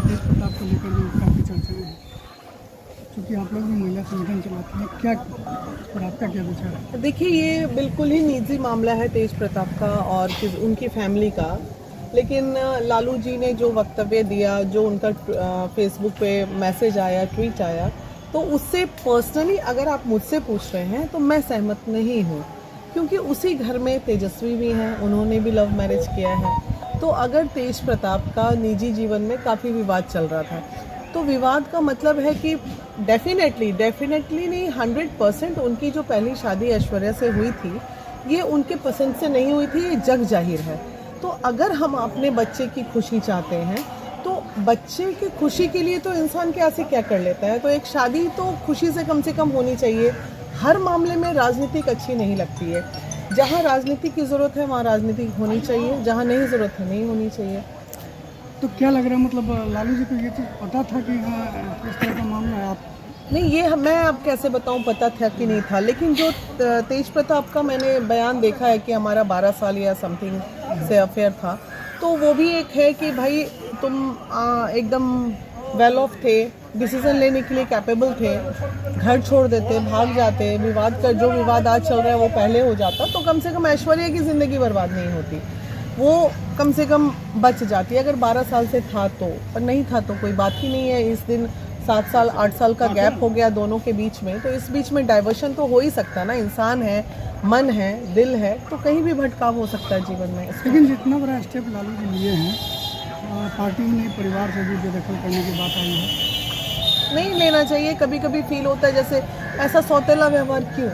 तेज प्रताप को लेकर भी काफ़ी चर्चा है, क्योंकि आप लोग भी महिला संगठन चलाते हैं, क्या और आपका क्या विचार है? देखिए, ये बिल्कुल ही निजी मामला है तेज प्रताप का और उनकी फैमिली का। लेकिन लालू जी ने जो वक्तव्य दिया, जो उनका फेसबुक पे मैसेज आया, ट्वीट आया, तो उससे पर्सनली अगर आप मुझसे पूछ रहे हैं तो मैं सहमत नहीं हूँ, क्योंकि उसी घर में तेजस्वी भी हैं, उन्होंने भी लव मैरिज किया है। तो अगर तेज प्रताप का निजी जीवन में काफ़ी विवाद चल रहा था, तो विवाद का मतलब है कि डेफिनेटली नहीं, 100% उनकी जो पहली शादी ऐश्वर्या से हुई थी, ये उनके पसंद से नहीं हुई थी, ये जग जाहिर है। तो अगर हम अपने बच्चे की खुशी चाहते हैं, तो बच्चे की खुशी के लिए तो इंसान क्या से क्या कर लेता है। तो एक शादी तो खुशी से कम होनी चाहिए। हर मामले में राजनीतिक अच्छी नहीं लगती है। जहाँ राजनीति की ज़रूरत है वहाँ राजनीति होनी चाहिए, जहाँ नहीं ज़रूरत है नहीं होनी चाहिए। तो क्या लग रहा है, मतलब लालू जी को ये चीज़ पता था कि हाँ इस तरह का मामला है? आप नहीं, ये मैं अब कैसे बताऊं पता था कि नहीं था, लेकिन जो तेज प्रताप का मैंने बयान देखा है कि हमारा 12 साल या समथिंग से अफेयर था, तो वो भी एक है कि भाई तुम एकदम वेल ऑफ थे, डिसीजन लेने के लिए कैपेबल थे, घर छोड़ देते, भाग जाते, जो विवाद आज चल रहा है वो पहले हो जाता, तो कम से कम ऐश्वर्या की ज़िंदगी बर्बाद नहीं होती, वो कम से कम बच जाती। अगर 12 साल से था तो, पर नहीं था तो कोई बात ही नहीं है। इस दिन 7 साल 8 साल का गैप हो गया दोनों के बीच में, तो इस बीच में डाइवर्शन तो हो ही सकता है ना। इंसान है, मन है, दिल है, तो कहीं भी भटकाव हो सकता है जीवन में। लेकिन जितना बड़ा स्टेप लालू जी लिए हैं, पार्टी ही नहीं परिवार से भी बेदखल करने की बात आई है। नहीं लेना चाहिए। कभी कभी फील होता है जैसे ऐसा सौतेला व्यवहार क्यों,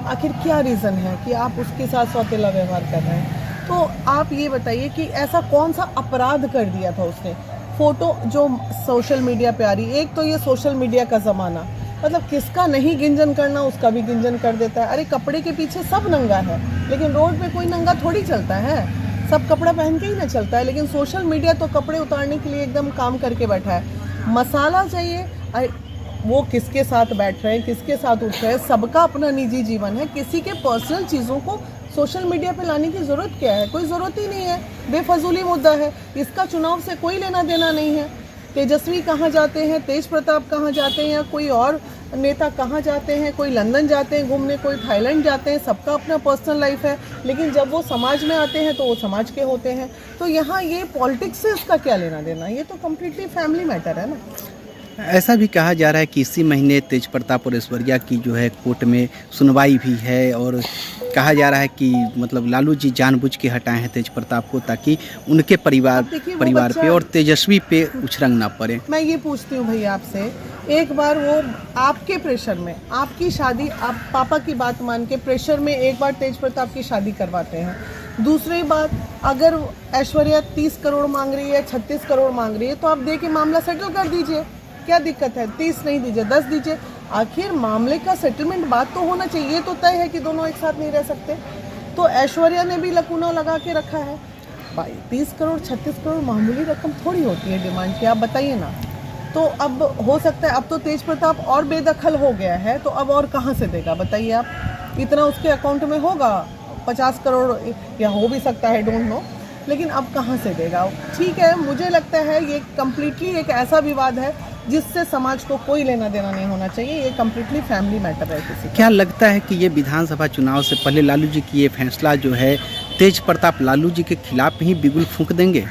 आखिर क्या रीज़न है कि आप उसके साथ सौतेला व्यवहार कर रहे हैं। तो आप ये बताइए कि ऐसा कौन सा अपराध कर दिया था उसने। फोटो जो सोशल मीडिया पे आ रही, एक तो ये सोशल मीडिया का ज़माना, मतलब किसका नहीं गिंजन करना उसका भी गिंजन कर देता है। अरे कपड़े के पीछे सब नंगा है, लेकिन रोड पे कोई नंगा थोड़ी चलता है, सब कपड़ा पहन के ही ना चलता है। लेकिन सोशल मीडिया तो कपड़े उतारने के लिए एकदम काम करके बैठा है। मसाला चाहिए, अरे वो किसके साथ बैठ रहे हैं, किसके साथ उठ रहे हैं, सबका अपना निजी जीवन है। किसी के पर्सनल चीज़ों को सोशल मीडिया पे लाने की ज़रूरत क्या है? कोई ज़रूरत ही नहीं है, बेफजूली मुद्दा है, इसका चुनाव से कोई लेना देना नहीं है। तेजस्वी कहाँ जाते हैं, तेज प्रताप कहाँ जाते हैं, या कोई और नेता कहाँ जाते हैं, कोई लंदन जाते हैं घूमने, कोई थाईलैंड जाते हैं, सबका अपना पर्सनल लाइफ है। लेकिन जब वो समाज में आते हैं तो वो समाज के होते हैं। तो यहाँ ये पॉलिटिक्स से इसका क्या लेना देना, ये तो कम्प्लीटली फैमिली मैटर है ना। ऐसा भी कहा जा रहा है कि इसी महीने तेज प्रताप और ऐश्वर्या की जो है कोर्ट में सुनवाई भी है, और कहा जा रहा है कि मतलब लालू जी जानबूझ के हटाए हैं तेज प्रताप को, ताकि उनके परिवार पे और तेजस्वी पे उछरंग ना पड़े। मैं ये पूछती हूँ भैया आपसे, एक बार वो आपके प्रेशर में, आपकी शादी, आप पापा की बात मान के प्रेशर में एक बार तेज प्रताप की शादी करवाते हैं। दूसरी बात, अगर ऐश्वर्या 30 करोड़ मांग रही है, 36 करोड़ मांग रही है, तो आप दे के मामला सेटल कर दीजिए, क्या दिक्कत है? 30 नहीं दीजिए, 10 दीजिए, आखिर मामले का सेटलमेंट बात तो होना चाहिए। तो तय है कि दोनों एक साथ नहीं रह सकते। तो ऐश्वर्या ने भी लकूना लगा के रखा है भाई। 30 करोड़ 36 करोड़ मामूली रकम थोड़ी होती है डिमांड की, आप बताइए ना। तो अब हो सकता है, अब तो तेज प्रताप और बेदखल हो गया है, तो अब और कहाँ से देगा बताइए आप। इतना उसके अकाउंट में होगा 50 करोड़ या हो भी सकता है, डोंट नो, लेकिन अब कहाँ से देगा। ठीक है, मुझे लगता है ये कम्प्लीटली एक ऐसा विवाद है जिससे समाज को कोई लेना देना नहीं होना चाहिए। ये कम्प्लीटली फैमिली मैटर है किसी का। क्या लगता है कि ये विधानसभा चुनाव से पहले लालू जी की ये फैसला जो है, तेज प्रताप लालू जी के खिलाफ ही बिगुल फूंक देंगे?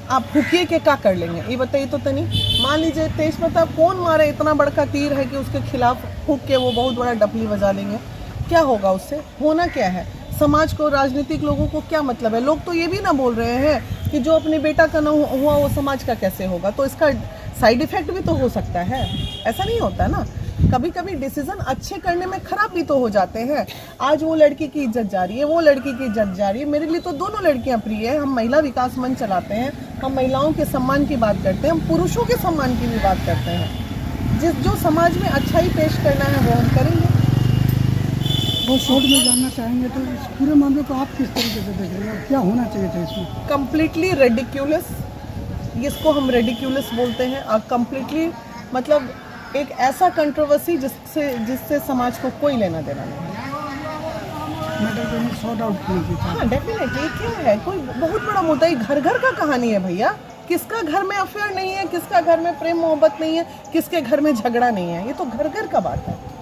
आप फूकिए के क्या कर लेंगे ये बताइए तो तनी। मान लीजिए तेज प्रताप कौन मारे, इतना बड़का तीर है कि उसके खिलाफ फूक के वो बहुत बड़ा डपली बजा लेंगे, क्या होगा उससे? होना क्या है? समाज को, राजनीतिक लोगों को क्या मतलब है? लोग तो ये भी ना बोल रहे हैं कि जो अपने बेटा का ना हुआ वो समाज का कैसे होगा। तो इसका साइड इफेक्ट भी तो हो सकता है, ऐसा नहीं होता ना। कभी कभी डिसीजन अच्छे करने में खराब भी तो हो जाते हैं। आज वो लड़की की इज्जत जा रही है, वो लड़की की इज्जत जा रही है। मेरे लिए तो दोनों लड़कियां प्रिय है। हम महिला विकास मंच चलाते हैं, हम महिलाओं के सम्मान की बात करते हैं, हम पुरुषों के सम्मान की भी बात करते हैं। जो समाज में अच्छाई पेश करना है वो हम करेंगे। बहुत शॉर्ट में जानना चाहेंगे तो इस पूरे मामले को आप किस तरीके से देख रहे हैं, और क्या होना चाहिए था इसमें? कम्प्लीटली रेडिक्यूलस, जिसको हम रेडिक्यूलस बोलते हैं, और कम्प्लीटली मतलब एक ऐसा कंट्रोवर्सी जिससे समाज को कोई लेना देना नहीं है। मैटर को सॉर्ट आउट नहीं किया। हाँ डेफिनेटली, क्या है, कोई बहुत बड़ा मुद्दा है, घर घर का कहानी है भैया। किसका घर में अफेयर नहीं है, किसका घर में प्रेम मोहब्बत नहीं है, किसके घर में झगड़ा नहीं है, ये तो घर घर का बात है।